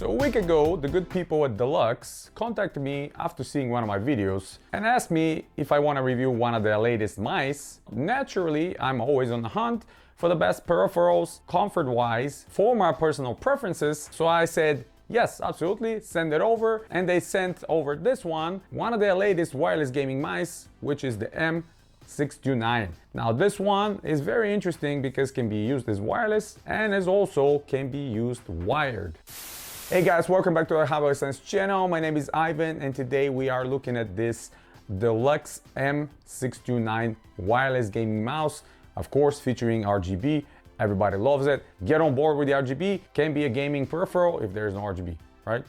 So a week ago, the good people at Delux contacted me after seeing one of my videos and asked me if I want to review one of their latest mice. Naturally, I'm always on the hunt for the best peripherals, comfort-wise, for my personal preferences, so I said, yes, absolutely, send it over. And they sent over this one of their latest wireless gaming mice, which is the M629. Now this one is very interesting because it can be used as wireless and as also can be used wired. Hey guys, welcome back to our How About Sense channel. My name is Ivan and today we are looking at this Delux M629 wireless gaming mouse, of course featuring RGB. Everybody loves it. Get on board with the RGB. Can be a gaming peripheral if there's no RGB, right?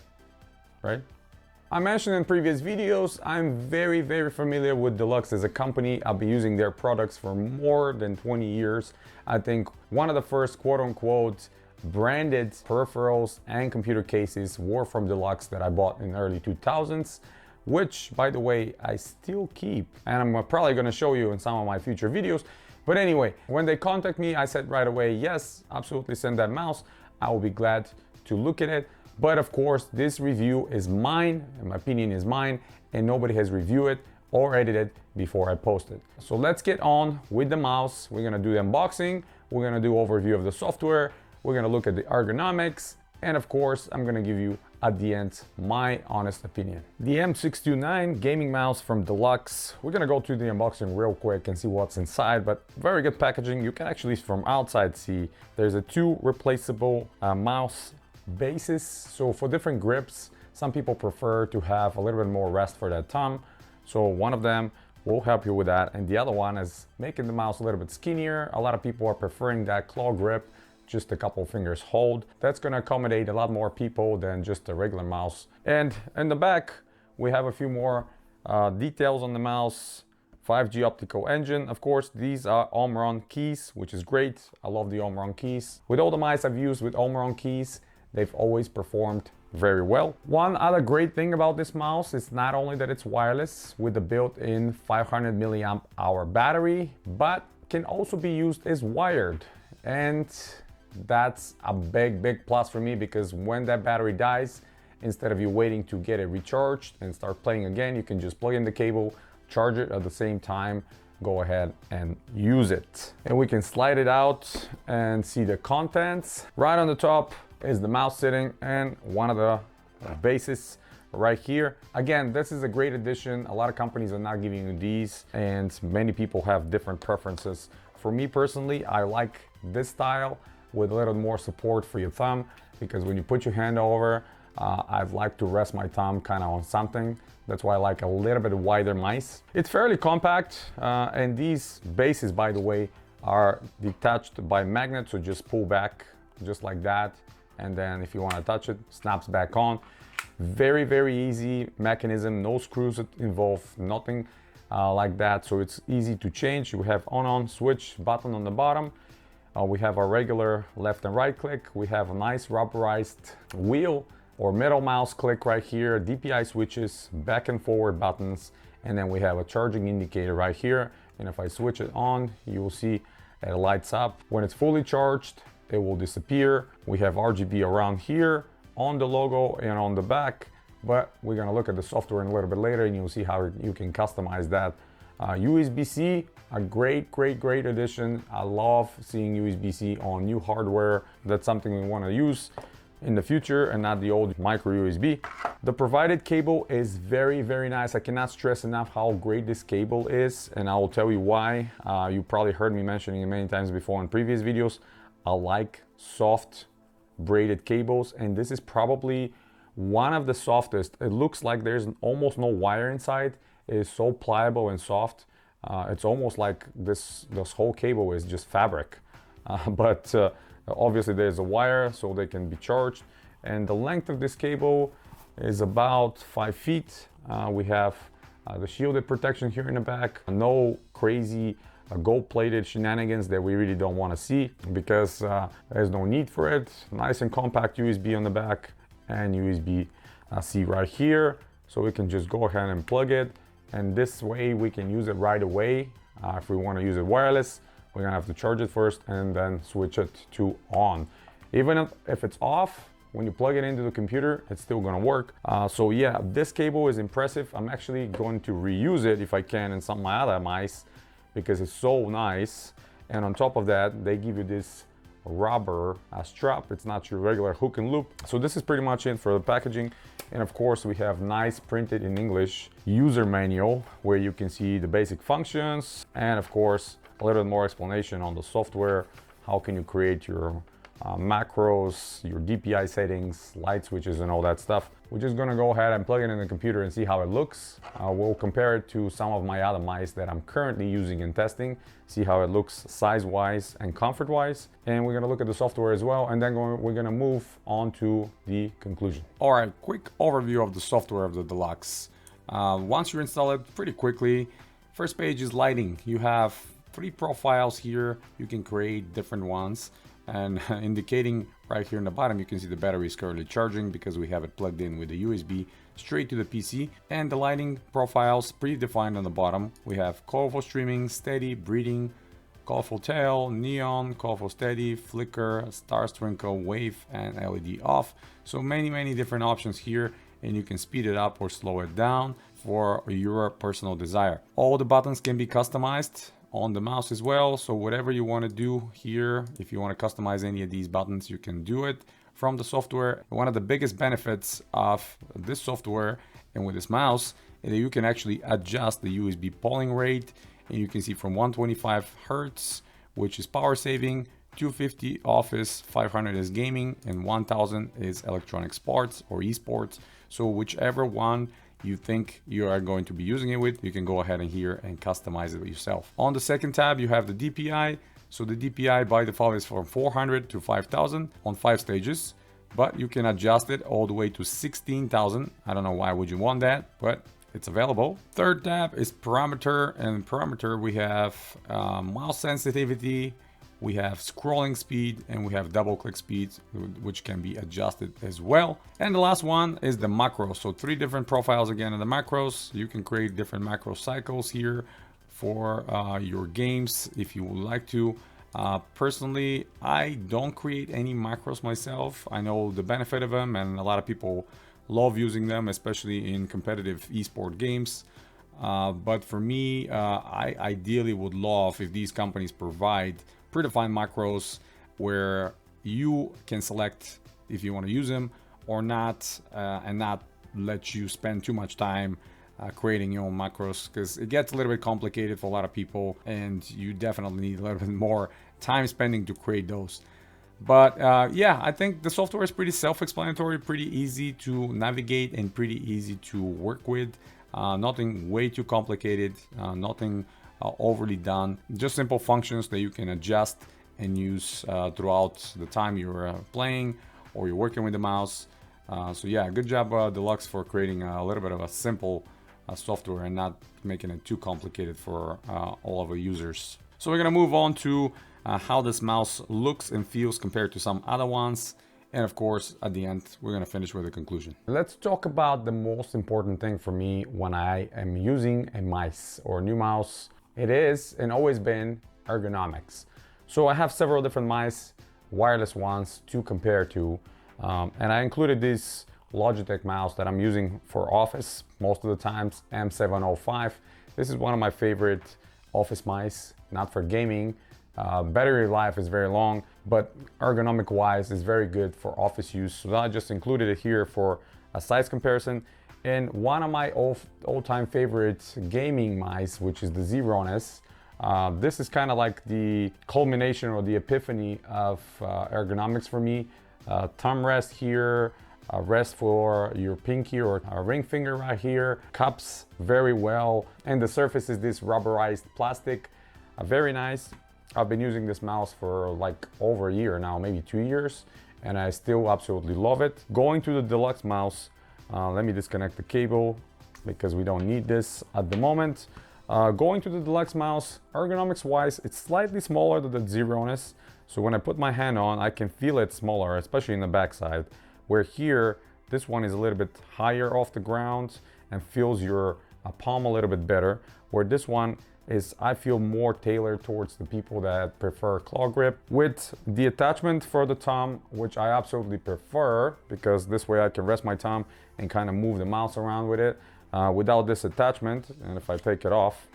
I mentioned in previous videos, I'm very familiar with Delux as a company. I've been using their products for more than 20 years. I think one of the first quote-unquote branded peripherals and computer cases were from Delux that I bought in the early 2000s, which, by the way, I still keep. And I'm probably gonna show you in some of my future videos. But anyway, when they contact me, I said right away, yes, absolutely send that mouse. I will be glad to look at it. But of course, this review is mine, and my opinion is mine, and nobody has reviewed it or edited before I post it. So let's get on with the mouse. We're gonna do the unboxing. We're gonna do overview of the software. We're gonna look at the ergonomics. And of course, I'm gonna give you at the end my honest opinion. The M629 gaming mouse from Delux. We're gonna go through the unboxing real quick and see what's inside, but very good packaging. You can actually from outside see there's a two replaceable mouse bases. So for different grips, some people prefer to have a little bit more rest for that thumb. So one of them will help you with that. And the other one is making the mouse a little bit skinnier. A lot of people are preferring that claw grip, just a couple fingers hold. That's gonna accommodate a lot more people than just a regular mouse. And in the back, we have a few more details on the mouse. 5G optical engine. Of course, these are Omron keys, which is great. I love the Omron keys. With all the mice I've used with Omron keys, they've always performed very well. One other great thing about this mouse is not only that it's wireless with the built-in 500 milliamp hour battery, but can also be used as wired. And that's a big plus for me, because when that battery dies, instead of you waiting to get it recharged and start playing again, you can just plug in the cable, charge it at the same time, go ahead and use it. And we can slide it out and see the contents. Right on the top is the mouse sitting and one of the bases right here. Again, this is a great addition. A lot of companies are not giving you these, and many people have different preferences. For me personally, I like this style with a little more support for your thumb, because when you put your hand over, I'd like to rest my thumb kind of on something. That's why I like a little bit wider mice. It's fairly compact, and these bases, by the way, are detached by magnets, so just pull back just like that, and then if you want to touch it, snaps back on. Very easy mechanism, no screws involved, nothing like that, so it's easy to change. You have on switch button on the bottom. We have our regular left and right click. We have a nice rubberized wheel or metal mouse click right here, DPI switches, back and forward buttons, and then we have a charging indicator right here. And if I switch it on, you will see it lights up. When it's fully charged, it will disappear. We have RGB around here on the logo and on the back, but we're gonna look at the software in a little bit later and you'll see how you can customize that. USB-C, a great addition. I love seeing USB-C on new hardware. That's something we want to use in the future and not the old micro USB. The provided cable is very nice. I cannot stress enough how great this cable is, and I will tell you why. You probably heard me mentioning it many times before in previous videos. I like soft braided cables, and this is probably one of the softest. It looks like there's almost no wire inside. It is so pliable and soft. It's almost like this whole cable is just fabric. But obviously there's a wire so they can be charged. And the length of this cable is about 5 feet. We have the shielded protection here in the back. No crazy gold-plated shenanigans that we really don't want to see, because there's no need for it. Nice and compact USB on the back and USB-C right here. So we can just go ahead and plug it. And this way we can use it right away. If we want to use it wireless, we're gonna have to charge it first and then switch it to on. Even if it's off, when you plug it into the computer, it's still gonna work. So yeah, this cable is impressive. I'm actually going to reuse it if I can in some of my other mice because it's so nice. And on top of that, they give you this rubber strap. It's not your regular hook and loop. So this is pretty much it for the packaging. And of course, we have nice printed in English user manual where you can see the basic functions and of course a little bit more explanation on the software. How can you create your macros, your DPI settings, light switches, and all that stuff. We're just gonna go ahead and plug it in the computer and see how it looks. We'll compare it to some of my other mice that I'm currently using and testing, see how it looks size-wise and comfort-wise. And we're gonna look at the software as well, and then we're gonna move on to the conclusion. All right, quick overview of the software of the Delux. Once you install it pretty quickly, first page is lighting. You have 3 profiles here. You can create different ones. And indicating right here in the bottom, you can see the battery is currently charging because we have it plugged in with the USB straight to the PC. And the lighting profiles predefined on the bottom. We have colorful streaming, steady, breathing, colorful tail, neon, colorful steady, flicker, star twinkle, wave, and LED off. So many different options here, and you can speed it up or slow it down for your personal desire. All the buttons can be customized on the mouse as well, so whatever you want to do here, if you want to customize any of these buttons, you can do it from the software. One of the biggest benefits of this software and with this mouse is that you can actually adjust the USB polling rate, and you can see from 125 Hertz, which is power saving, 250 office, 500 is gaming, and 1000 is electronic sports or esports. So whichever one you think you are going to be using it with, you can go ahead and here and customize it yourself. On the second tab, you have the DPI. So the DPI by default is from 400 to 5000 on 5 stages, but you can adjust it all the way to 16,000. I don't know why would you want that, but it's available. Third tab is parameter, and parameter we have mouse sensitivity, we have scrolling speed, and we have double click speed, which can be adjusted as well. And the last one is the macros. So 3 different profiles again in the macros. You can create different macro cycles here for your games if you would like to. Personally, I don't create any macros myself. I know the benefit of them, and a lot of people love using them, especially in competitive esport games. But for me, I ideally would love if these companies provide predefined macros where you can select if you want to use them or not, and not let you spend too much time creating your own macros, because it gets a little bit complicated for a lot of people, and you definitely need a little bit more time spending to create those. But yeah, I think the software is pretty self-explanatory, pretty easy to navigate, and pretty easy to work with. Nothing way too complicated, nothing overly done, just simple functions that you can adjust and use throughout the time you're playing or you're working with the mouse. So yeah, good job Delux for creating a little bit of a simple software and not making it too complicated for all of our users. So we're gonna move on to how this mouse looks and feels compared to some other ones. And of course, at the end, we're gonna finish with a conclusion. Let's talk about the most important thing for me when I am using a mice or a new mouse. It is and always been ergonomics. So I have several different mice, wireless ones to compare to. And I included this Logitech mouse that I'm using for office most of the times, M629. This is one of my favorite office mice, not for gaming. Battery life is very long, but ergonomic wise is very good for office use. So I just included it here for a size comparison. And one of my all-time favorite gaming mice, which is the Zeronis. This is kind of like the culmination or the epiphany of ergonomics for me. Thumb rest here, rest for your pinky or ring finger right here, cups very well, and the surface is this rubberized plastic, very nice. I've been using this mouse for like over a year now, maybe 2 years, and I still absolutely love it. Going to the Delux mouse, let me disconnect the cable because we don't need this at the moment. Going to the Delux mouse, ergonomics wise, it's slightly smaller than the Zeronis. So when I put my hand on, I can feel it smaller, especially in the backside. Where here, this one is a little bit higher off the ground and feels your palm a little bit better. Where this one is I feel more tailored towards the people that prefer claw grip. With the attachment for the thumb, which I absolutely prefer, because this way I can rest my thumb and kind of move the mouse around with it. Without this attachment, and if I take it off,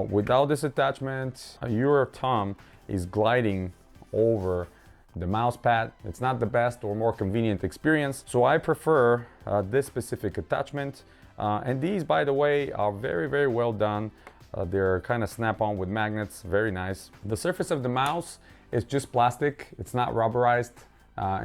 without this attachment, your thumb is gliding over the mouse pad. It's not the best or more convenient experience, so I prefer this specific attachment. And these, by the way, are very, very well done. They're kind of snap-on with magnets, very nice. The surface of the mouse is just plastic. It's not rubberized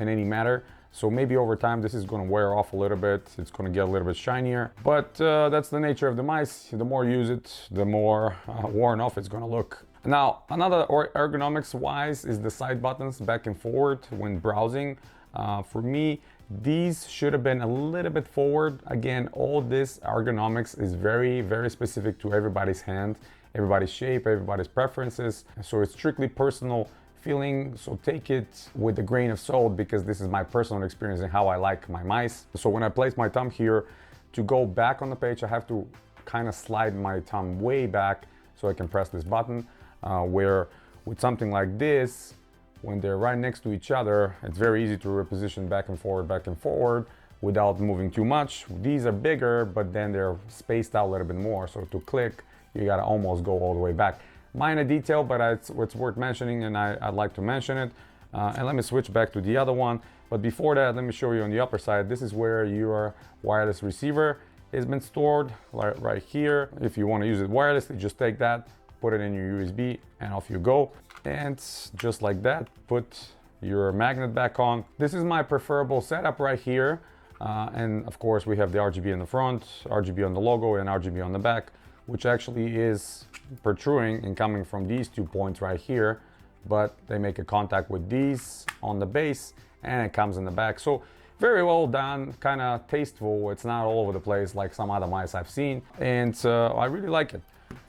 in any matter. So maybe over time this is going to wear off a little bit. It's going to get a little bit shinier, but that's the nature of the mice. The more you use it, the more worn off it's going to look. Now, another ergonomics wise is the side buttons back and forward when browsing. For me, these should have been a little bit forward. Again, all this ergonomics is very, very specific to everybody's hand, everybody's shape, everybody's preferences. So it's strictly personal feeling, so take it with a grain of salt, because this is my personal experience and how I like my mice. So when I place my thumb here, to go back on the page, I have to kind of slide my thumb way back so I can press this button. Where with something like this, when they're right next to each other, it's very easy to reposition back and forward without moving too much. These are bigger, but then they're spaced out a little bit more. So to click, you gotta almost go all the way back. Minor detail, but it's worth mentioning, and I'd like to mention it. And let me switch back to the other one. But before that, let me show you on the upper side. This is where your wireless receiver has been stored, right here. If you want to use it wirelessly, just take that, put it in your USB, and off you go. And just like that, put your magnet back on. This is my preferable setup right here. And of course, we have the RGB in the front, RGB on the logo, and RGB on the back, which actually is protruding and coming from these 2 points right here, but they make a contact with these on the base, and it comes in the back. So very well done, kind of tasteful. It's not all over the place like some other mice I've seen, and I really like it.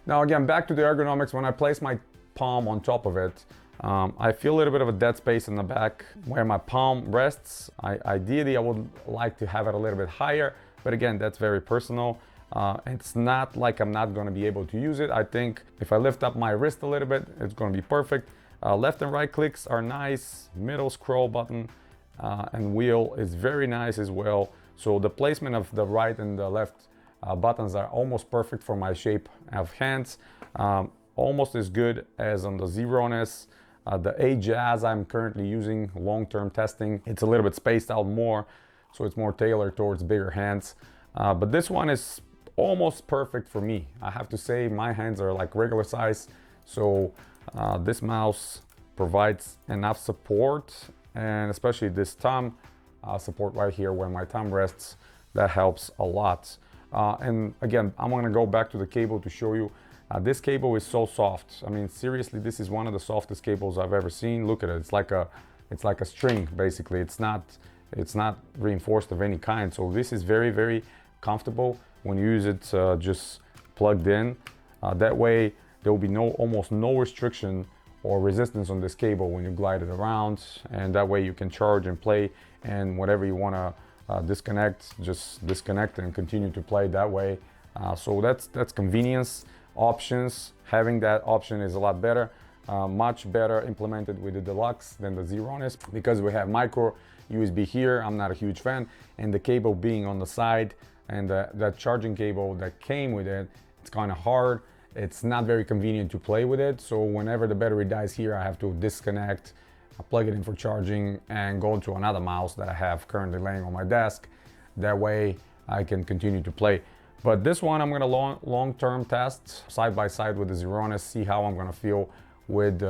Now again, back to the ergonomics. When I place my palm on top of it, I feel a little bit of a dead space in the back where my palm rests. Ideally, I would like to have it a little bit higher, but again, that's very personal. It's not like I'm not going to be able to use it. I think if I lift up my wrist a little bit, it's going to be perfect. Left and right clicks are nice. Middle scroll button and wheel is very nice as well. So the placement of the right and the left buttons are almost perfect for my shape of hands. Almost as good as on the Zeronis. The A-Jazz I'm currently using long-term testing. It's a little bit spaced out more, so it's more tailored towards bigger hands. But this one is almost perfect for me. I have to say my hands are like regular size, so this mouse provides enough support, and especially this thumb support right here where my thumb rests, that helps a lot. And again, I'm gonna go back to the cable to show you. This cable is so soft. I mean, seriously, this is one of the softest cables I've ever seen. Look at it, it's like a string basically. It's not reinforced of any kind. So this is very, very comfortable when you use it just plugged in. That way there will be almost no restriction or resistance on this cable when you glide it around, and that way you can charge and play, and whatever you want to disconnect, just disconnect and continue to play that way. So that's convenience. Options, having that option is a lot better, much better implemented with the Delux than the Zeronis, because we have micro USB here. I'm not a huge fan, and the cable being on the side, and that charging cable that came with it, it's kind of hard. It's not very convenient to play with it. So whenever the battery dies here, I have to disconnect, plug it in for charging, and go to another mouse that I have currently laying on my desk. That way I can continue to play. But this one I'm gonna long-term test side by side with the Zeronis, see how I'm gonna feel with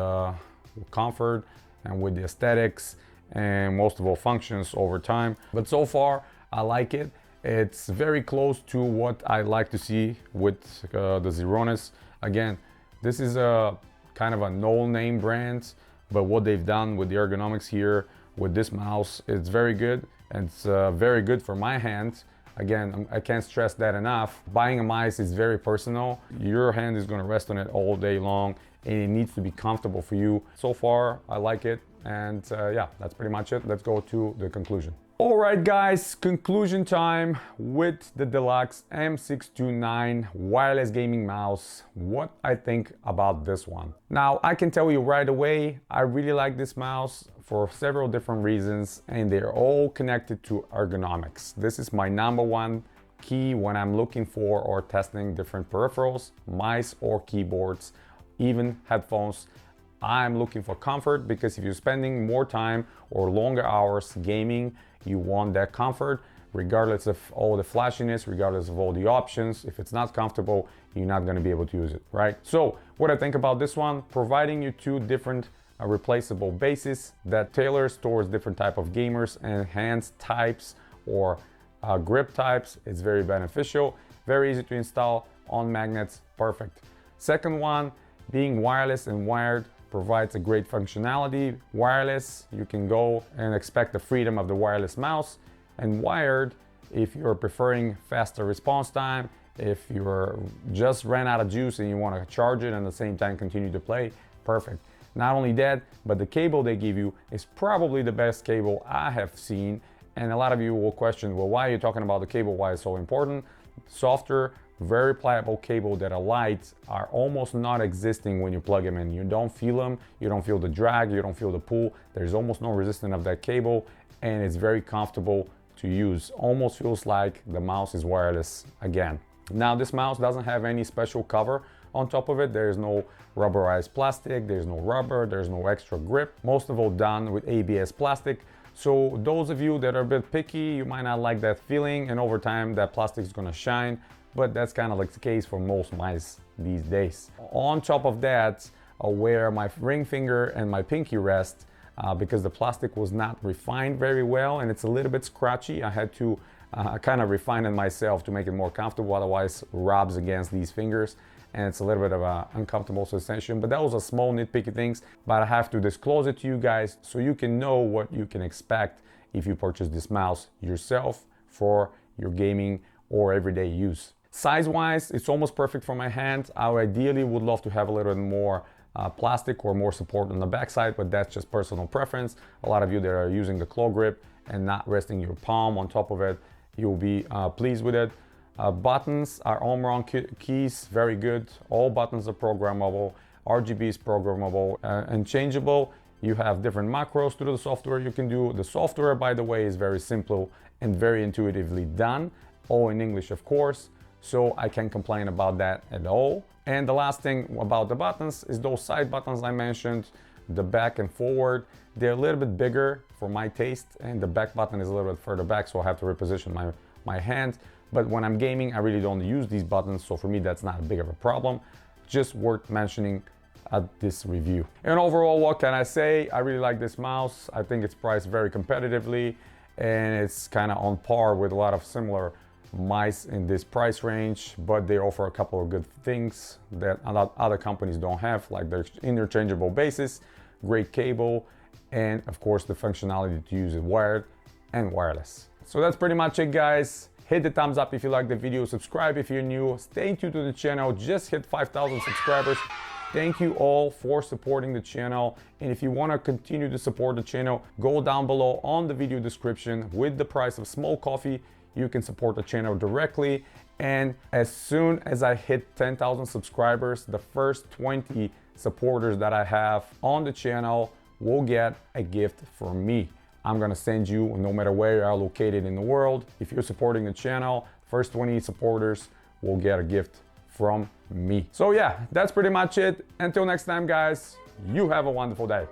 comfort and with the aesthetics, and most of all functions over time. But so far I like it. It's very close to what I like to see with the Zeronis. Again, this is a kind of a no-name brand, but what they've done with the ergonomics here with this mouse, it's very good, and it's very good for my hands. Again, I can't stress that enough. Buying a mice is very personal. Your hand is going to rest on it all day long, and it needs to be comfortable for you. So far, I like it, and yeah, that's pretty much it. Let's go to the conclusion. Alright guys, conclusion time with the Delux M629 wireless gaming mouse. What I think about this one. Now I can tell you right away, I really like this mouse for several different reasons, and they're all connected to ergonomics. This is my number one key when I'm looking for or testing different peripherals, mice or keyboards, even headphones. I'm looking for comfort, because if you're spending more time or longer hours gaming, you want that comfort regardless of all the flashiness, regardless of all the options. If it's not comfortable, you're not going to be able to use it, right? So what I think about this one, providing you two different replaceable bases that tailors towards different type of gamers and hands types or grip types. It's very beneficial, very easy to install on magnets, perfect. Second one, being wireless and wired, provides a great functionality. Wireless, you can go and expect the freedom of the wireless mouse, and wired, if you're preferring faster response time, if you're just ran out of juice and you want to charge it and at the same time continue to play, perfect. Not only that, but the cable they give you is probably the best cable I have seen. And a lot of you will question, well, why are you talking about the cable? Why it's so important? Softer, very pliable cable that are light are almost not existing when you plug them in. You don't feel them, you don't feel the drag, you don't feel the pull. There's almost no resistance of that cable, and it's very comfortable to use. Almost feels like the mouse is wireless again. Now this mouse doesn't have any special cover on top of it. There's no rubberized plastic, there's no rubber, there's no extra grip. Most of all done with ABS plastic. So those of you that are a bit picky, you might not like that feeling, and over time that plastic is gonna shine. But that's kind of like the case for most mice these days. On top of that, where my ring finger and my pinky rest, because the plastic was not refined very well and it's a little bit scratchy, I had to kind of refine it myself to make it more comfortable, otherwise it rubs against these fingers and it's a little bit of an uncomfortable sensation. But that was a small nitpicky things, but I have to disclose it to you guys so you can know what you can expect if you purchase this mouse yourself for your gaming or everyday use. Size-wise, it's almost perfect for my hand. I ideally would love to have a little bit more plastic or more support on the backside, but that's just personal preference. A lot of you that are using the claw grip and not resting your palm on top of it, you'll be pleased with it. Buttons are Omron keys, very good. All buttons are programmable. RGB is programmable and changeable. You have different macros through the software you can do. The software, by the way, is very simple and very intuitively done, all in English, of course. So I can't complain about that at all. And the last thing about the buttons is those side buttons I mentioned, the back and forward. They're a little bit bigger for my taste, and the back button is a little bit further back, so I have to reposition my hand. But when I'm gaming, I really don't use these buttons, so for me that's not a big of a problem. Just worth mentioning at this review. And overall, what can I say? I really like this mouse. I think it's priced very competitively, and it's kind of on par with a lot of similar mice in this price range, but they offer a couple of good things that other companies don't have, like their interchangeable bases, great cable, and of course the functionality to use it wired and wireless. So that's pretty much it, guys. Hit the thumbs up if you like the video, subscribe if you're new, stay tuned to the channel, just hit 5,000 subscribers. Thank you all for supporting the channel, and if you want to continue to support the channel, go down below on the video description with the price of small coffee. You can support the channel directly, and as soon as I hit 10,000 subscribers, the first 20 supporters that I have on the channel will get a gift from me. I'm gonna send you, no matter where you are located in the world, if you're supporting the channel, first 20 supporters will get a gift from me. So yeah, that's pretty much it. Until next time, guys, you have a wonderful day.